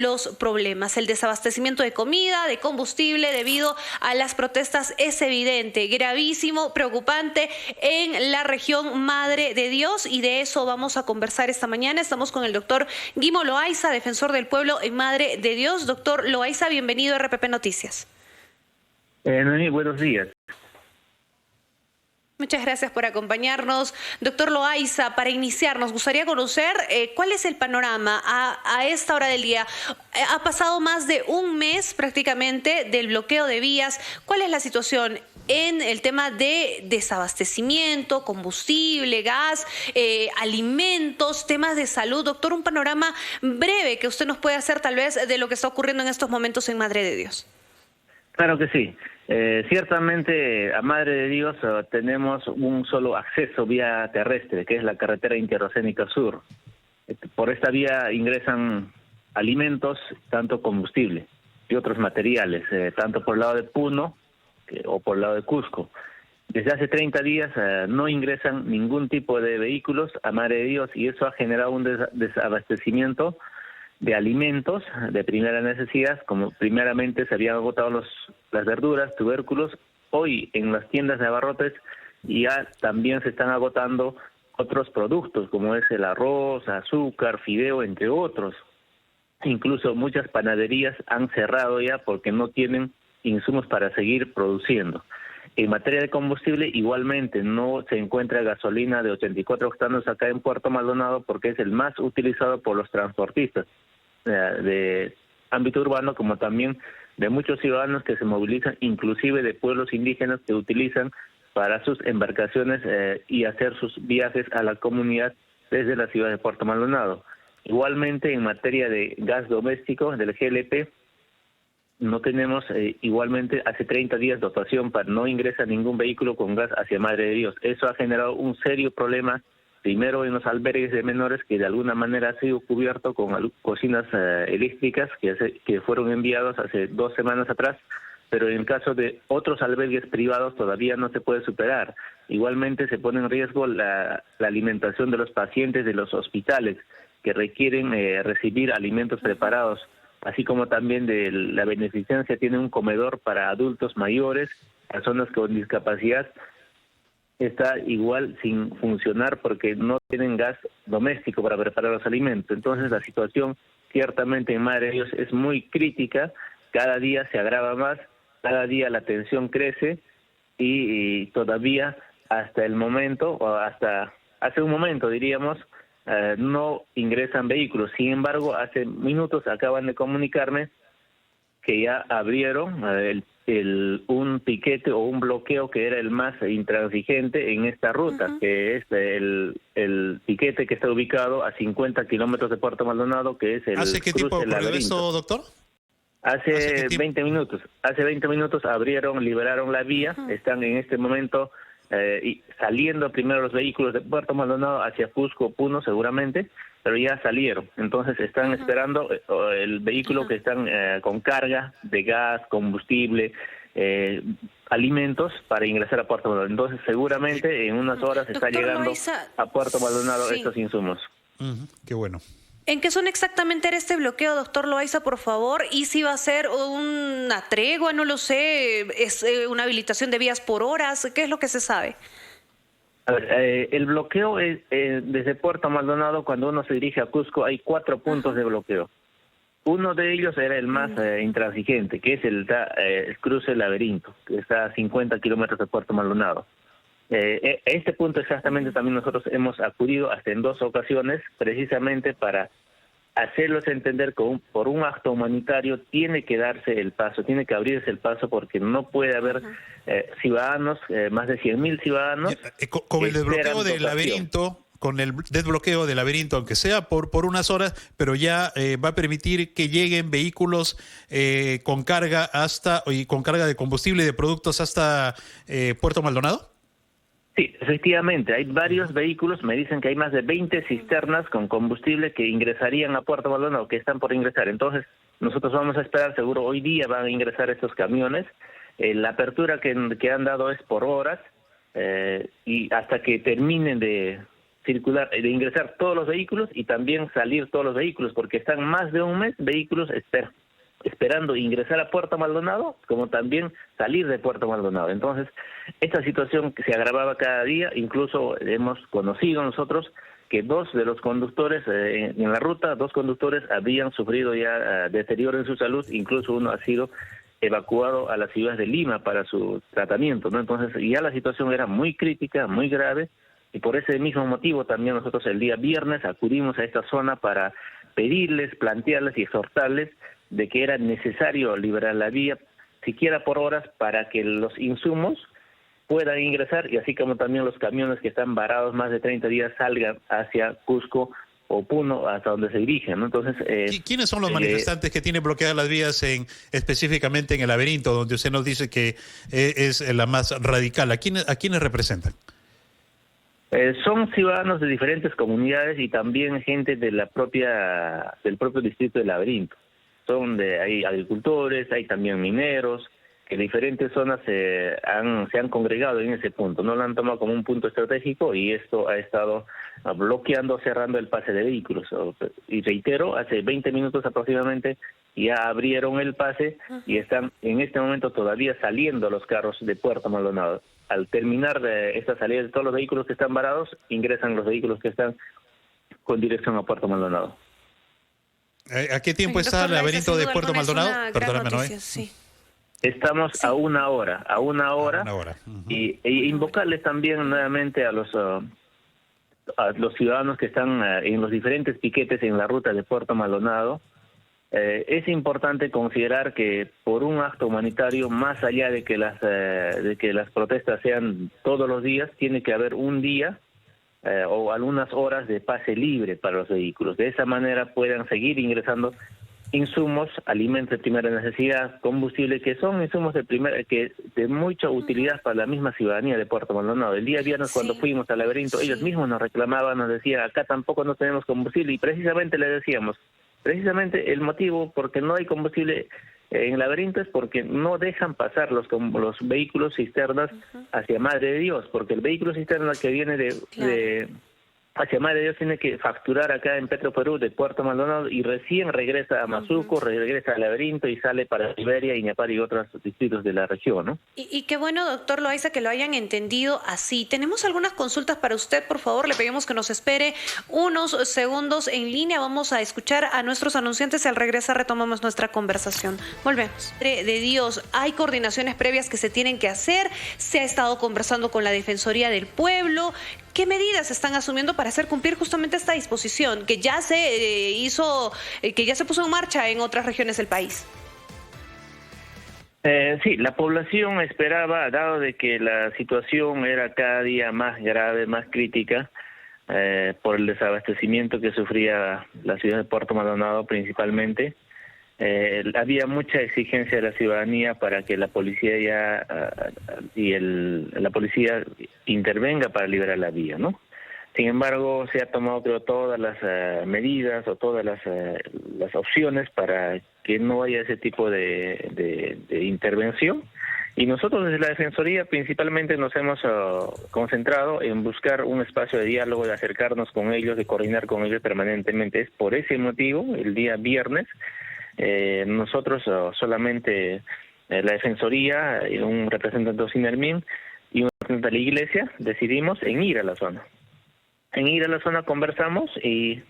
los problemas. El desabastecimiento de comida, de combustible debido a las protestas es evidente, gravísimo, preocupante en la región Madre de Dios, y de eso vamos a conversar esta mañana. Estamos con el doctor Guimo Loaiza, defensor del pueblo en Madre de Dios. Doctor Loaiza, bienvenido a RPP Noticias. Noemí, buenos días. Muchas gracias por acompañarnos. Doctor Loaiza, para iniciar, nos gustaría conocer cuál es el panorama a esta hora del día. Ha pasado más de un mes prácticamente del bloqueo de vías. ¿Cuál es la situación en el tema de desabastecimiento, combustible, gas, alimentos, temas de salud? Doctor, un panorama breve que usted nos puede hacer tal vez de lo que está ocurriendo en estos momentos en Madre de Dios. Claro que sí. Ciertamente a Madre de Dios tenemos un solo acceso vía terrestre, que es la carretera interoceánica sur. Por esta vía ingresan alimentos, tanto combustible y otros materiales, tanto por el lado de Puno o por el lado de Cusco. Desde hace 30 días no ingresan ningún tipo de vehículos a Madre de Dios, y eso ha generado un desabastecimiento de alimentos de primera necesidad, como primeramente se habían agotado las verduras, tubérculos. Hoy en las tiendas de abarrotes ya también se están agotando otros productos, como es el arroz, azúcar, fideo, entre otros. Incluso muchas panaderías han cerrado ya porque no tienen insumos para seguir produciendo. En materia de combustible, igualmente no se encuentra gasolina de 84 octanos acá en Puerto Maldonado, porque es el más utilizado por los transportistas de ámbito urbano, como también de muchos ciudadanos que se movilizan, inclusive de pueblos indígenas que utilizan para sus embarcaciones y hacer sus viajes a la comunidad desde la ciudad de Puerto Maldonado. Igualmente, en materia de gas doméstico del GLP, no tenemos igualmente hace 30 días dotación, no ingresa ningún vehículo con gas hacia Madre de Dios. Eso ha generado un serio problema, primero en los albergues de menores, que de alguna manera ha sido cubierto con cocinas eléctricas que fueron enviados hace 2 semanas atrás, pero en el caso de otros albergues privados todavía no se puede superar. Igualmente se pone en riesgo la alimentación de los pacientes de los hospitales, que requieren recibir alimentos preparados, así como también de la beneficencia tiene un comedor para adultos mayores, personas con discapacidad. Está igual sin funcionar porque no tienen gas doméstico para preparar los alimentos. Entonces la situación ciertamente en Madre de Dios es muy crítica, cada día se agrava más, cada día la tensión crece y todavía hasta el momento, o hasta hace un momento diríamos, no ingresan vehículos. Sin embargo, hace minutos acaban de comunicarme que ya abrieron un piquete o un bloqueo que era el más intransigente en esta ruta, que es el piquete que está ubicado a 50 kilómetros de Puerto Maldonado, que es el ¿Hace qué cruce tiempo del ocurrió laberinto. esto, doctor? Hace 20 minutos. Hace 20 minutos liberaron la vía, están en este momento saliendo primero los vehículos de Puerto Maldonado hacia Cusco o Puno seguramente, pero ya salieron. Entonces están esperando el vehículo que están con carga de gas, combustible, alimentos para ingresar a Puerto Maldonado. Entonces seguramente en unas horas está llegando Loaiza, a Puerto Maldonado sí, estos insumos. Qué bueno. ¿En qué zona exactamente era este bloqueo, doctor Loaiza, por favor? ¿Y si va a ser una tregua, no lo sé, es una habilitación de vías por horas? ¿Qué es lo que se sabe? A ver, el bloqueo es desde Puerto Maldonado. Cuando uno se dirige a Cusco hay 4 puntos de bloqueo. Uno de ellos era el más intransigente, que es el cruce del laberinto, que está a 50 kilómetros de Puerto Maldonado. Este punto exactamente también nosotros hemos acudido hasta en 2 ocasiones, precisamente para hacerlos entender que por un acto humanitario tiene que darse el paso, tiene que abrirse el paso, porque no puede haber ciudadanos, más de 100.000 ciudadanos. Con el desbloqueo del laberinto, con el desbloqueo del laberinto, aunque sea por unas horas, pero ya va a permitir que lleguen vehículos con carga con carga de combustible y de productos hasta Puerto Maldonado. Sí, efectivamente, hay varios vehículos, me dicen que hay más de 20 cisternas con combustible que ingresarían a Puerto Maldonado, que están por ingresar. Entonces, nosotros vamos a esperar, seguro hoy día van a ingresar estos camiones. La apertura que han dado es por horas, y hasta que terminen de circular, de ingresar todos los vehículos y también salir todos los vehículos, porque están más de un mes vehículos esperando ingresar a Puerto Maldonado, como también salir de Puerto Maldonado. Entonces, esta situación que se agravaba cada día, incluso hemos conocido nosotros que dos de los conductores en la ruta, dos conductores habían sufrido ya deterioro en su salud, incluso uno ha sido evacuado a la ciudad de Lima para su tratamiento, ¿no? Entonces, ya la situación era muy crítica, muy grave, y por ese mismo motivo también nosotros el día viernes acudimos a esta zona para pedirles, plantearles y exhortarles de que era necesario liberar la vía, siquiera por horas, para que los insumos puedan ingresar y así como también los camiones que están varados más de 30 días salgan hacia Cusco o Puno, hasta donde se dirigen, ¿no? Entonces, ¿quiénes son los manifestantes que tienen bloqueadas las vías específicamente en el Laberinto, donde usted nos dice que es la más radical? ¿A quiénes representan? Son ciudadanos de diferentes comunidades y también gente de del propio distrito del Laberinto. Hay agricultores, hay también mineros, que en diferentes zonas se han congregado en ese punto, no lo han tomado como un punto estratégico y esto ha estado bloqueando, cerrando el pase de vehículos. Y reitero, hace 20 minutos aproximadamente ya abrieron el pase y están en este momento todavía saliendo los carros de Puerto Maldonado. Al terminar esta salida de todos los vehículos que están varados, ingresan los vehículos que están con dirección a Puerto Maldonado. ¿A qué tiempo está el Laberinto de Puerto Maldonado? Perdóname, Noé. Sí. Estamos a una hora. Y invocarles también nuevamente a los ciudadanos que están en los diferentes piquetes en la ruta de Puerto Maldonado. Es importante considerar que por un acto humanitario, más allá de que las protestas sean todos los días, tiene que haber un día o algunas horas de pase libre para los vehículos. De esa manera puedan seguir ingresando insumos, alimentos de primera necesidad, combustible, que son insumos de mucha utilidad para la misma ciudadanía de Puerto Maldonado. El día viernes cuando fuimos al Laberinto, ellos mismos nos reclamaban, nos decían, acá tampoco no tenemos combustible, y precisamente les decíamos, el motivo porque no hay combustible en el Laberinto es porque no dejan pasar los vehículos cisternas hacia Madre de Dios, porque el vehículo cisterna que viene hacia Madre de Dios tiene que facturar acá en Petroperú de Puerto Maldonado y recién regresa a Mazuco, regresa al Laberinto y sale para Liberia, Iñapar y otros distritos de la región, ¿no? Y qué bueno, doctor Loaiza, que lo hayan entendido así. Tenemos algunas consultas para usted, por favor, le pedimos que nos espere unos segundos en línea. Vamos a escuchar a nuestros anunciantes y al regresar retomamos nuestra conversación. Volvemos. De Dios, hay coordinaciones previas que se tienen que hacer, se ha estado conversando con la Defensoría del Pueblo. ¿Qué medidas están asumiendo para hacer cumplir justamente esta disposición que ya se puso en marcha en otras regiones del país? Sí, la población esperaba, dado de que la situación era cada día más grave, más crítica, por el desabastecimiento que sufría la ciudad de Puerto Maldonado principalmente. Había mucha exigencia de la ciudadanía para que la policía la policía intervenga para liberar la vía, ¿no? Sin embargo, se ha tomado, creo, todas las medidas o todas las opciones para que no haya ese tipo de intervención. Y nosotros desde la Defensoría principalmente nos hemos concentrado en buscar un espacio de diálogo, de acercarnos con ellos, de coordinar con ellos permanentemente. Es por ese motivo, el día viernes, nosotros solamente la Defensoría, un representante de Sinermin y un representante de la Iglesia decidimos en ir a la zona. En ir a la zona conversamos y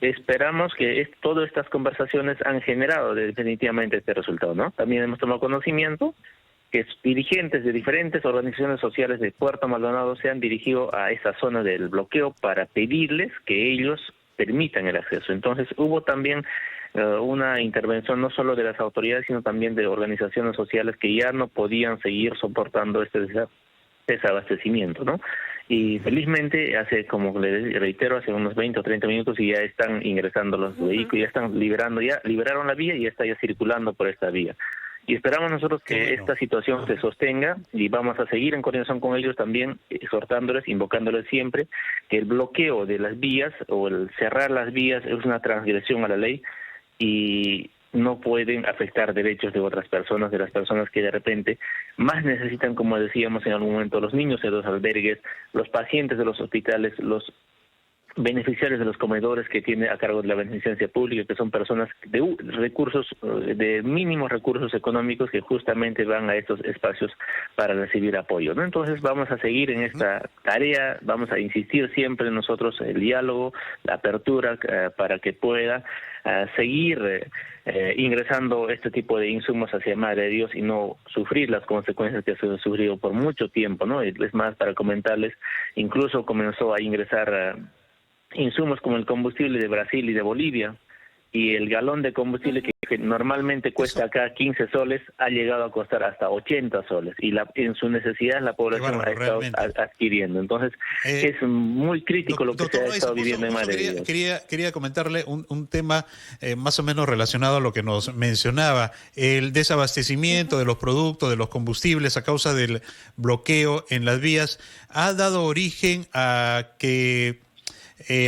esperamos que todas estas conversaciones han generado definitivamente este resultado, ¿no? También hemos tomado conocimiento que dirigentes de diferentes organizaciones sociales de Puerto Maldonado se han dirigido a esa zona del bloqueo para pedirles que ellos permitan el acceso. Entonces hubo también una intervención no solo de las autoridades, sino también de organizaciones sociales que ya no podían seguir soportando este desabastecimiento, ¿no? Y felizmente como les reitero, hace unos 20 o 30 minutos y ya están ingresando los vehículos, ya están liberaron la vía y ya está ya circulando por esta vía. Y esperamos nosotros que esta situación se sostenga y vamos a seguir en coordinación con ellos también, exhortándoles, invocándoles siempre que el bloqueo de las vías o el cerrar las vías es una transgresión a la ley y no pueden afectar derechos de otras personas, de las personas que de repente más necesitan, como decíamos en algún momento, los niños de los albergues, los pacientes de los hospitales, los beneficiarios de los comedores que tiene a cargo de la beneficencia pública, que son personas de recursos, de mínimos recursos económicos que justamente van a estos espacios para recibir apoyo, ¿no? Entonces vamos a seguir en esta tarea, vamos a insistir siempre en nosotros el diálogo, la apertura para que pueda seguir ingresando este tipo de insumos hacia Madre de Dios y no sufrir las consecuencias que se han sufrido por mucho tiempo, ¿no? Es más, para comentarles, incluso comenzó a ingresar insumos como el combustible de Brasil y de Bolivia, y el galón de combustible que normalmente cuesta acá 15 soles ha llegado a costar hasta 80 soles, y en su necesidad la población ha estado adquiriendo. Entonces es muy crítico lo que se ha estado viviendo en Madrid. Quería comentarle un tema más o menos relacionado a lo que nos mencionaba, el desabastecimiento de los productos, de los combustibles a causa del bloqueo en las vías, ha dado origen a que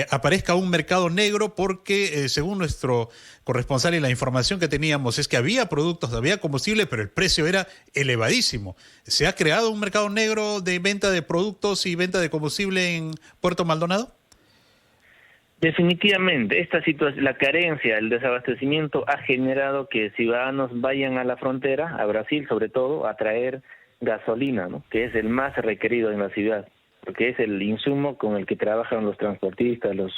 aparezca un mercado negro porque según nuestro corresponsal y la información que teníamos es que había productos, había combustible, pero el precio era elevadísimo. ¿Se ha creado un mercado negro de venta de productos y venta de combustible en Puerto Maldonado? Definitivamente, esta situación, la carencia, el desabastecimiento ha generado que ciudadanos vayan a la frontera, a Brasil sobre todo, a traer gasolina, ¿no? Que es el más requerido en la ciudad, porque es el insumo con el que trabajan los transportistas, los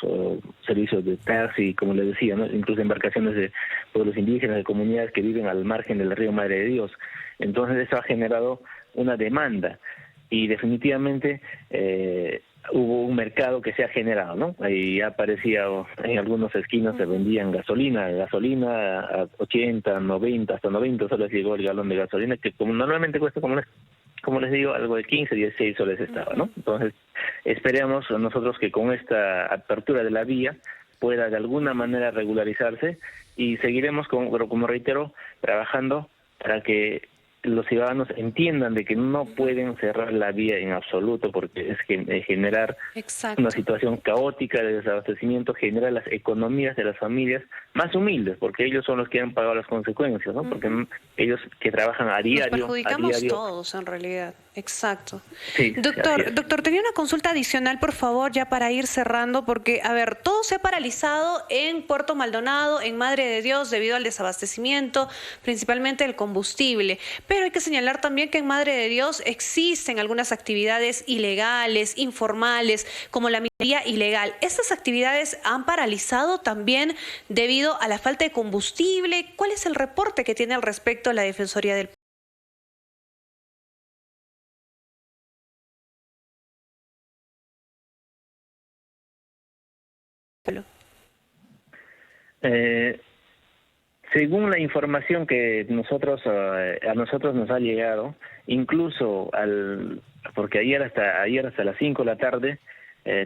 servicios de taxi, como les decía, ¿no? Incluso embarcaciones de pueblos indígenas, de comunidades que viven al margen del río Madre de Dios. Entonces eso ha generado una demanda y definitivamente hubo un mercado que se ha generado, ¿no? Ahí aparecía en algunas esquinas, se vendían gasolina a 80, 90, hasta 90 soles llegó el galón de gasolina, que como normalmente cuesta como les digo, algo de 15, 16 soles estaba, ¿no? Entonces, esperamos nosotros que con esta apertura de la vía pueda de alguna manera regularizarse y seguiremos, como reitero, trabajando para que los ciudadanos entiendan de que no pueden cerrar la vía en absoluto, porque es generar una situación caótica de desabastecimiento, genera las economías de las familias más humildes, porque ellos son los que han pagado las consecuencias, ¿no? Porque ellos que trabajan a diario... Nos perjudicamos todos, en realidad. Exacto. Sí, doctor, tenía una consulta adicional, por favor, ya para ir cerrando, porque, a ver, todo se ha paralizado en Puerto Maldonado, en Madre de Dios, debido al desabastecimiento, principalmente el combustible. Pero hay que señalar también que en Madre de Dios existen algunas actividades ilegales, informales, como la minería ilegal. ¿Estas actividades han paralizado también debido a la falta de combustible? ¿Cuál es el reporte que tiene al respecto la Defensoría del pueblo? Según la información que a nosotros nos ha llegado, incluso porque ayer hasta las 5 de la tarde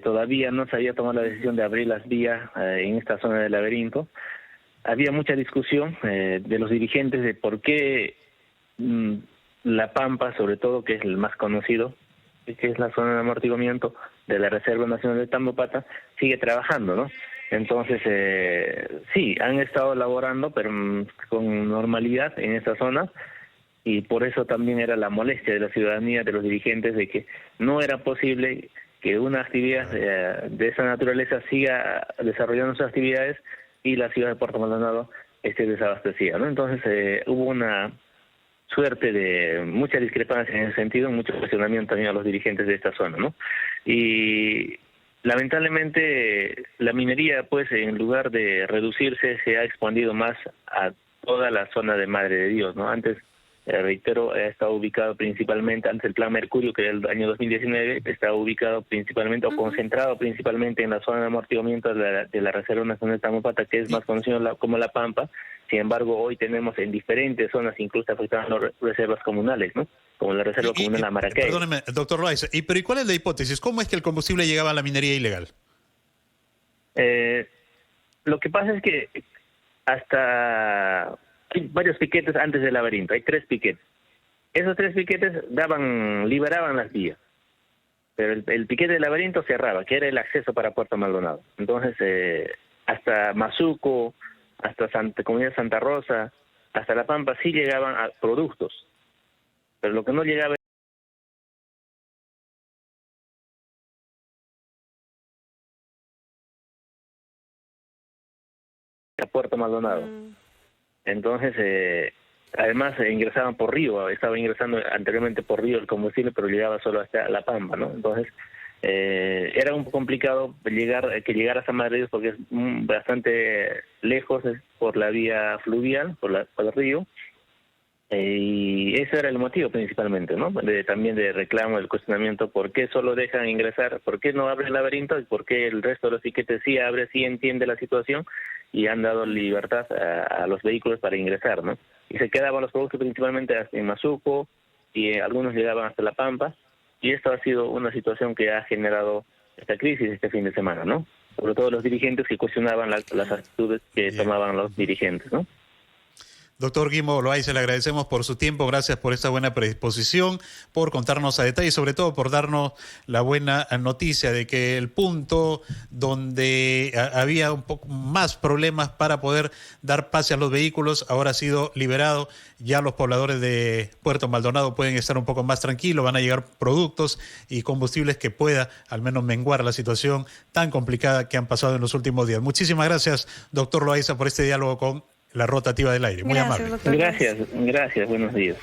todavía no se había tomado la decisión de abrir las vías en esta zona del laberinto. Había mucha discusión de los dirigentes de por qué La Pampa, sobre todo, que es el más conocido, que es la zona de amortiguamiento de la Reserva Nacional de Tambopata, sigue trabajando, ¿no? Entonces, sí, han estado laborando, pero con normalidad en esta zona, y por eso también era la molestia de la ciudadanía, de los dirigentes, de que no era posible que una actividad de esa naturaleza siga desarrollando sus actividades y la ciudad de Puerto Maldonado esté desabastecida, ¿no? Entonces, hubo una suerte de mucha discrepancia en ese sentido, mucho cuestionamiento también a los dirigentes de esta zona, ¿no? Y lamentablemente la minería, pues, en lugar de reducirse, se ha expandido más a toda la zona de Madre de Dios, ¿no? Antes, reitero, ha estado ubicado principalmente, antes el Plan Mercurio, que era el año 2019, estaba ubicado principalmente o concentrado principalmente en la zona de amortiguamiento de la Reserva Nacional de Tambopata, que es más conocido como La Pampa. Sin embargo, hoy tenemos en diferentes zonas, incluso afectando reservas comunales, ¿no? Como la Reserva Comunal de Maracay. Perdóneme, doctor Loaiza, ¿pero y cuál es la hipótesis? ¿Cómo es que el combustible llegaba a la minería ilegal? Lo que pasa es que hay varios piquetes antes del laberinto, hay 3 piquetes. Esos 3 piquetes liberaban las vías, pero el piquete del laberinto cerraba, que era el acceso para Puerto Maldonado. Entonces, hasta Mazuco, hasta Comunidad Santa Rosa, hasta La Pampa sí llegaban a productos, pero lo que no llegaba a Puerto Maldonado. Entonces, además ingresaban por río, estaba ingresando anteriormente por río el combustible, pero llegaba solo hasta La Pampa, ¿no? Entonces, era un poco complicado que llegara hasta Madrid porque es bastante lejos, es por la vía fluvial, por el río. Y ese era el motivo principalmente, ¿no? También de reclamo, del cuestionamiento, ¿por qué solo dejan ingresar? ¿Por qué no abre el laberinto? ¿Y por qué el resto de los piquetes sí abre, sí entiende la situación? Y han dado libertad a los vehículos para ingresar, ¿no? Y se quedaban los productos principalmente en Mazuco, y algunos llegaban hasta La Pampa, y esto ha sido una situación que ha generado esta crisis este fin de semana, ¿no? Sobre todo los dirigentes que cuestionaban las actitudes que tomaban los dirigentes, ¿no? Doctor Guimo Loaiza, le agradecemos por su tiempo, gracias por esta buena predisposición, por contarnos a detalle y sobre todo por darnos la buena noticia de que el punto donde había un poco más problemas para poder dar pase a los vehículos ahora ha sido liberado. Ya los pobladores de Puerto Maldonado pueden estar un poco más tranquilos, van a llegar productos y combustibles que pueda al menos menguar la situación tan complicada que han pasado en los últimos días. Muchísimas gracias, doctor Loaiza, por este diálogo con La Rotativa del Aire. Muy amable. Gracias, buenos días.